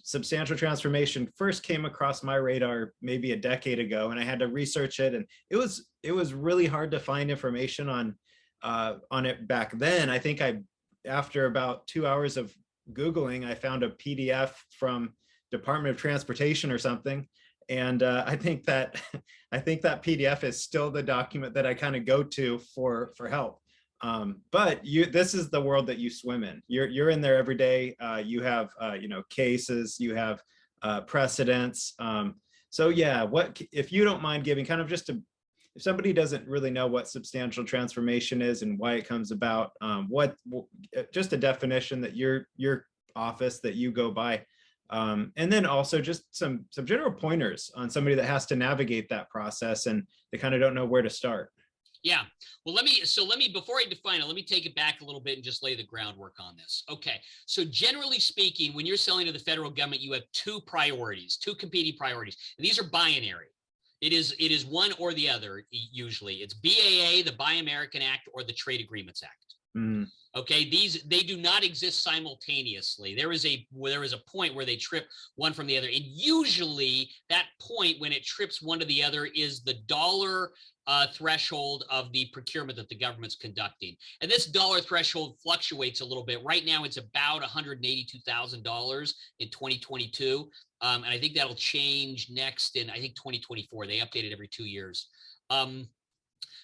substantial transformation first came across my radar maybe a decade ago, and I had to research it, and it was really hard to find information on it back then. I think after about 2 hours of Googling, I found a PDF from Department of Transportation or something. And I think that PDF is still the document that I kind of go to for help. But this is the world that you swim in. You're in there every day. You have cases, you have precedents. So yeah, what if you don't mind giving kind of if somebody doesn't really know what substantial transformation is and why it comes about, just a definition that your office that you go by, and then also just some general pointers on somebody that has to navigate that process and they kind of don't know where to start. Yeah. Well, let me, before I define it, let me take it back a little bit and just lay the groundwork on this. Okay. So generally speaking, when you're selling to the federal government, you have two competing priorities, and these are binary. It is one or the other. Usually it's BAA, the Buy American Act, or the Trade Agreements Act. Mm-hmm. Okay, they do not exist simultaneously. There is a point where they trip one from the other, and usually that point when it trips one to the other is the dollar threshold of the procurement that the government's conducting. And this dollar threshold fluctuates a little bit. Right now, it's about $182,000 in 2022, and I think that'll change next in 2024. They update it every 2 years.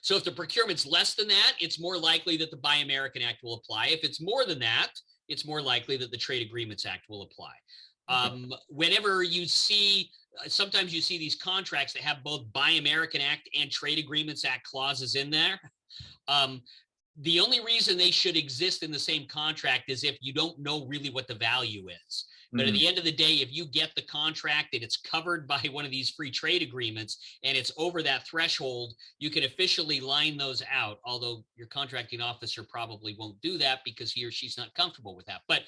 So if the procurement's less than that, it's more likely that the Buy American Act will apply. If it's more than that, it's more likely that the Trade Agreements Act will apply. Whenever you see, sometimes you see these contracts that have both Buy American Act and Trade Agreements Act clauses in there. The only reason they should exist in the same contract is if you don't know really what the value is. But at the end of the day, if you get the contract and it's covered by one of these free trade agreements and it's over that threshold, you can officially line those out, although your contracting officer probably won't do that because he or she's not comfortable with that. But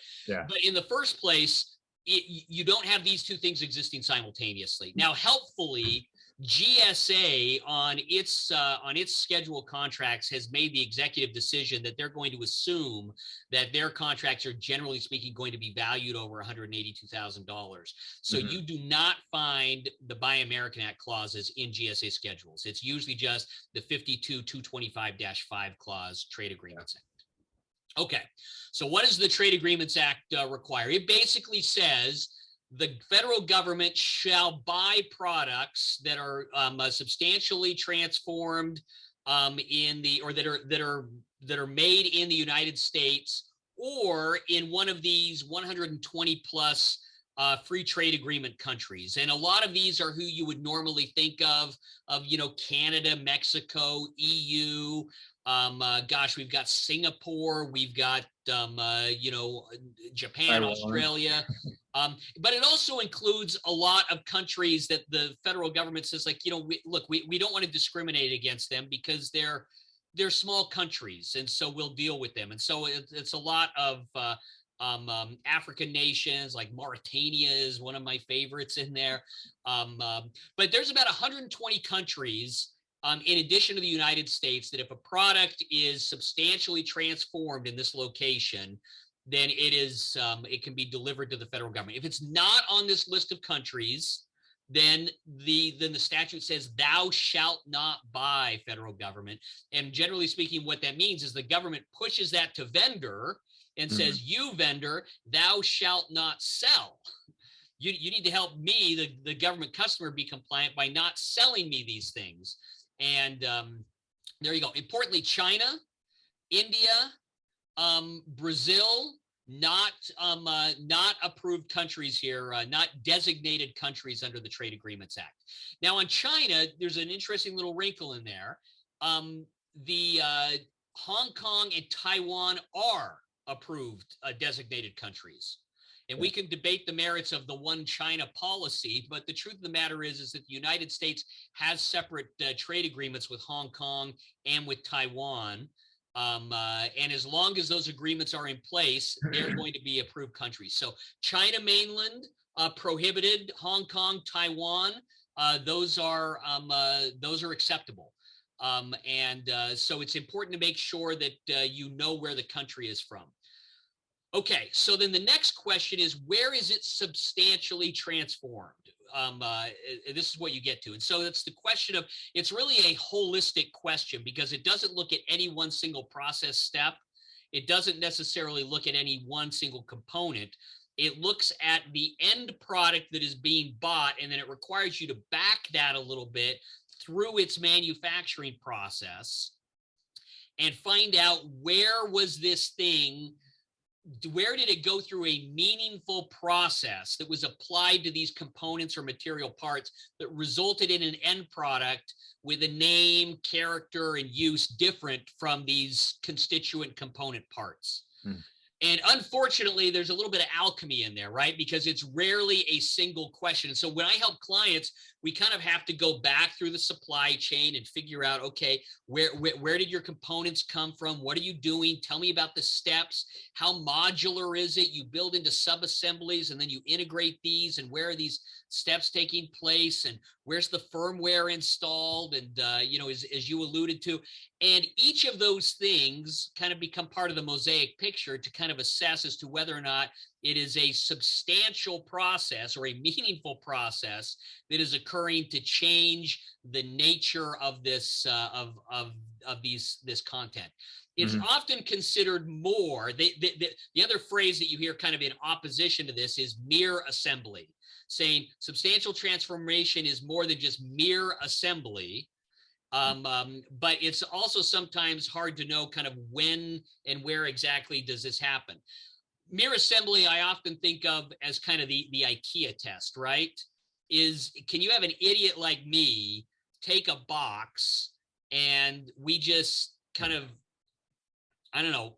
in the first place, you don't have these two things existing simultaneously. Now, helpfully, GSA on its scheduled contracts has made the executive decision that they're going to assume that their contracts are generally speaking going to be valued over $182,000. So you do not find the Buy American Act clauses in GSA schedules. It's usually just the 52-225-5 clause Trade Agreements Act. Okay, so what does the Trade Agreements Act require? It basically says the federal government shall buy products that are substantially transformed that are made in the United States or in one of these 120 plus free trade agreement countries. And a lot of these are who you would normally think of Canada, Mexico, EU. We've got Singapore, we've got Japan, Australia. But it also includes a lot of countries that the federal government says, we don't want to discriminate against them because they're small countries, and so we'll deal with them. And so it's a lot of African nations, like Mauritania is one of my favorites in there. But there's about 120 countries in addition to the United States that if a product is substantially transformed in this location, then it can be delivered to the federal government. If it's not on this list of countries, then the statute says thou shalt not buy, federal government. And generally speaking, what that means is the government pushes that to vendor and says, you vendor, thou shalt not sell. You need to help me, the government customer, be compliant by not selling me these things. And there you go. Importantly, China, India, Brazil, not approved countries here, not designated countries under the Trade Agreements Act. Now, on China, there's an interesting little wrinkle in there. The Hong Kong and Taiwan are approved designated countries. And we can debate the merits of the one China policy, but the truth of the matter is that the United States has separate trade agreements with Hong Kong and with Taiwan. And as long as those agreements are in place, they're going to be approved countries. So China mainland prohibited, Hong Kong, Taiwan, those are acceptable. So it's important to make sure that you know where the country is from. Okay, so then the next question is, where is it substantially transformed? This is what you get to. And so it's the question of, it's really a holistic question because it doesn't look at any one single process step. It doesn't necessarily look at any one single component. It looks at the end product that is being bought, and then it requires you to back that a little bit through its manufacturing process and find out where was this thing, where did it go through a meaningful process that was applied to these components or material parts that resulted in an end product with a name, character, and use different from these constituent component parts. Hmm. And unfortunately, there's a little bit of alchemy in there, right? Because it's rarely a single question. And so when I help clients, we kind of have to go back through the supply chain and figure out, okay, where did your components come from? What are you doing? Tell me about the steps. How modular is it? You build into sub-assemblies and then you integrate these, and where are these steps taking place, and where's the firmware installed, and as you alluded to. And each of those things kind of become part of the mosaic picture to kind of assess as to whether or not it is a substantial process or a meaningful process that is occurring to change the nature of this this content. It's often considered more. The other phrase that you hear kind of in opposition to this is mere assembly, saying substantial transformation is more than just mere assembly. But it's also sometimes hard to know kind of when and where exactly does this happen. Mere assembly, I often think of as kind of the IKEA test, right? Can you have an idiot like me take a box and we just kind of, I don't know,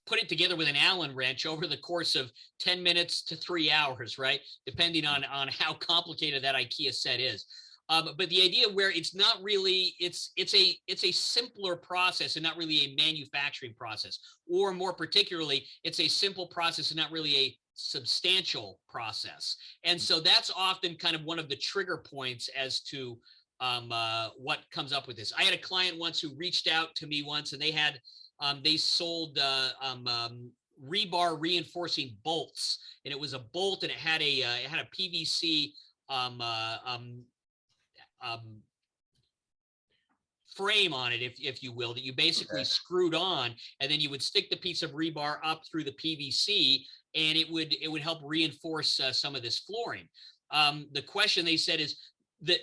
put it together with an Allen wrench over the course of 10 minutes to 3 hours, right? Depending on how complicated that IKEA set is. But the idea where it's not really, it's a simpler process and not really a manufacturing process, or more particularly, it's a simple process and not really a substantial process. And so that's often kind of one of the trigger points as to what comes up with this. I had a client once who reached out to me once, and they sold rebar reinforcing bolts, and it was a bolt, and it had a PVC frame on it, if you will, that you basically screwed on, and then you would stick the piece of rebar up through the PVC, and it would help reinforce some of this flooring. The question they said is that,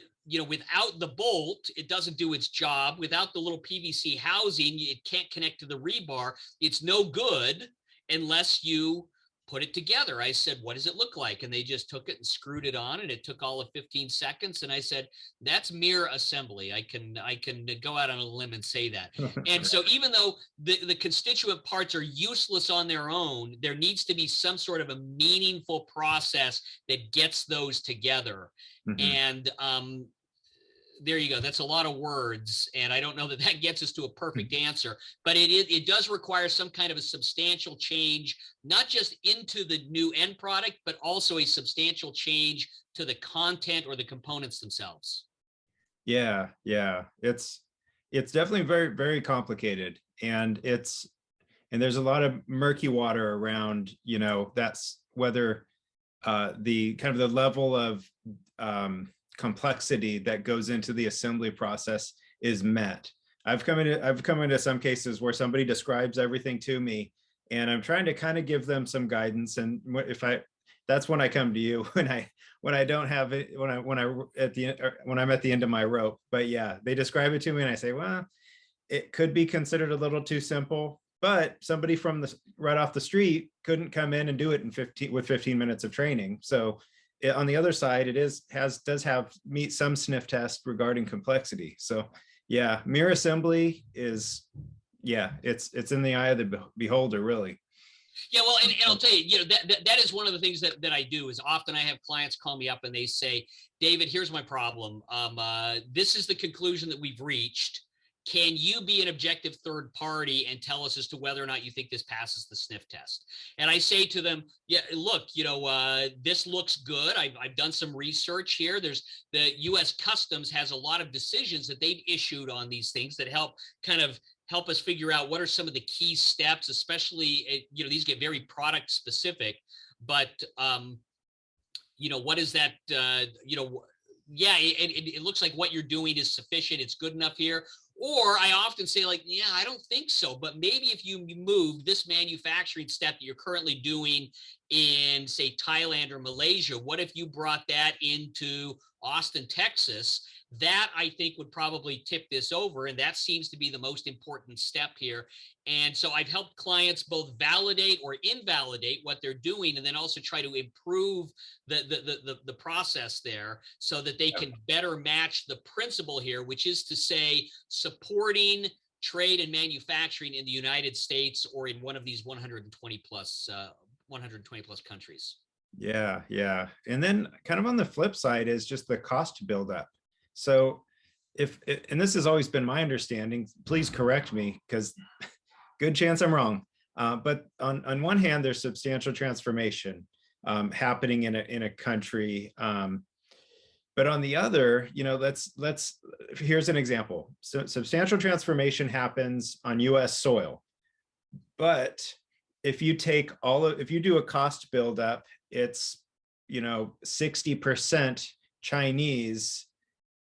without the bolt, it doesn't do its job. Without the little PVC housing, it can't connect to the rebar. It's no good unless you put it together. I said, what does it look like? And they just took it and screwed it on, and it took all of 15 seconds. And I said, that's mere assembly. I can go out on a limb and say that. And so even though the constituent parts are useless on their own, there needs to be some sort of a meaningful process that gets those together. And there you go. That's a lot of words, and I don't know that gets us to a perfect answer, but it does require some kind of a substantial change, not just into the new end product, but also a substantial change to the content or the components themselves. Yeah. It's definitely very, very complicated, and there's a lot of murky water around, that's whether the kind of the level of complexity that goes into the assembly process is met. I've come into some cases where somebody describes everything to me, and I'm trying to kind of give them some guidance. And that's when I come to you, when I don't have it, when I'm at the end of my rope. But yeah, they describe it to me, and I say, well, it could be considered a little too simple, but somebody from right off the street couldn't come in and do it with 15 minutes of training. So on the other side, it does meet some sniff test regarding complexity. So yeah, mere assembly is, it's in the eye of the beholder, really. Yeah, well, and I'll tell you, that is one of the things that I do is often I have clients call me up and they say, David, here's my problem. This is the conclusion that we've reached. Can you be an objective third party and tell us as to whether or not you think this passes the sniff test? And I say to them, yeah, look, this looks good. I've done some research here. The U.S. Customs has a lot of decisions that they've issued on these things that help kind of help us figure out what are some of the key steps, especially, these get very product specific, but, what is that, yeah, it looks like what you're doing is sufficient. It's good enough here. Or I often say, like, yeah, I don't think so. But maybe if you move this manufacturing step that you're currently doing in, say, Thailand or Malaysia, what if you brought that into Austin, Texas? That, I think, would probably tip this over. And that seems to be the most important step here. And so I've helped clients both validate or invalidate what they're doing, and then also try to improve the process there so that they can better match the principle here, which is to say supporting trade and manufacturing in the United States or in one of these 120 plus countries. Yeah, yeah. And then kind of on the flip side is just the cost buildup. So and this has always been my understanding, please correct me, because good chance I'm wrong. But on one hand, there's substantial transformation happening in a country. But on the other, here's an example. So substantial transformation happens on US soil. But if you do a cost buildup, it's 60% Chinese,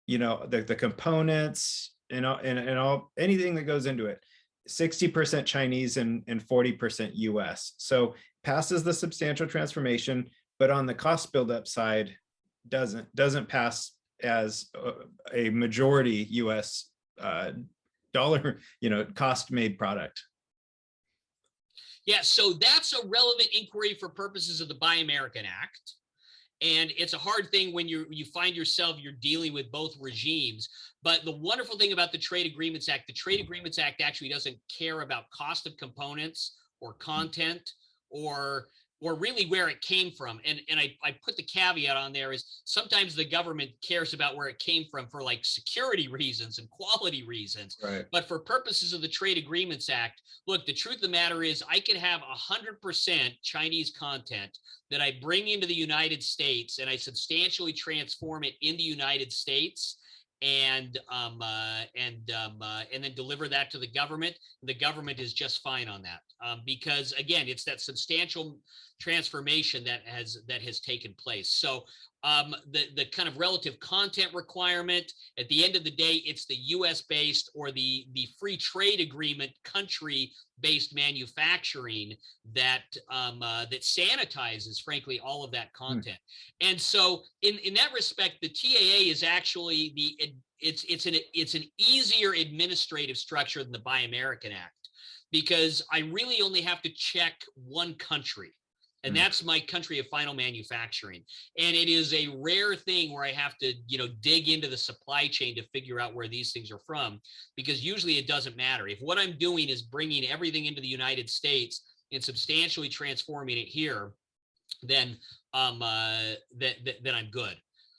the components and all anything that goes into it, 60% Chinese and 40% US. So passes the substantial transformation, but on the cost buildup side, doesn't pass as a majority US dollar, cost made product. Yeah, so that's a relevant inquiry for purposes of the Buy American Act. And it's a hard thing when you find yourself, you're dealing with both regimes. But the wonderful thing about the Trade Agreements Act, the Trade Agreements Act actually doesn't care about cost of components or content or really where it came from. And I put the caveat on there is sometimes the government cares about where it came from for like security reasons and quality reasons. Right. But for purposes of the Trade Agreements Act, look, the truth of the matter is I could have 100% Chinese content that I bring into the United States and I substantially transform it in the United States and then deliver that to the government. The government is just fine on that because again, it's that substantial transformation that has taken place. So the kind of relative content requirement, at the end of the day, it's the U.S. based or the free trade agreement country based manufacturing that sanitizes, frankly, all of that content. And so in that respect, the TAA is actually it's an easier administrative structure than the Buy American Act, because I really only have to check one country. And that's my country of final manufacturing. And it is a rare thing where I have to, dig into the supply chain to figure out where these things are from, because usually it doesn't matter. If what I'm doing is bringing everything into the United States and substantially transforming it here, then I'm good.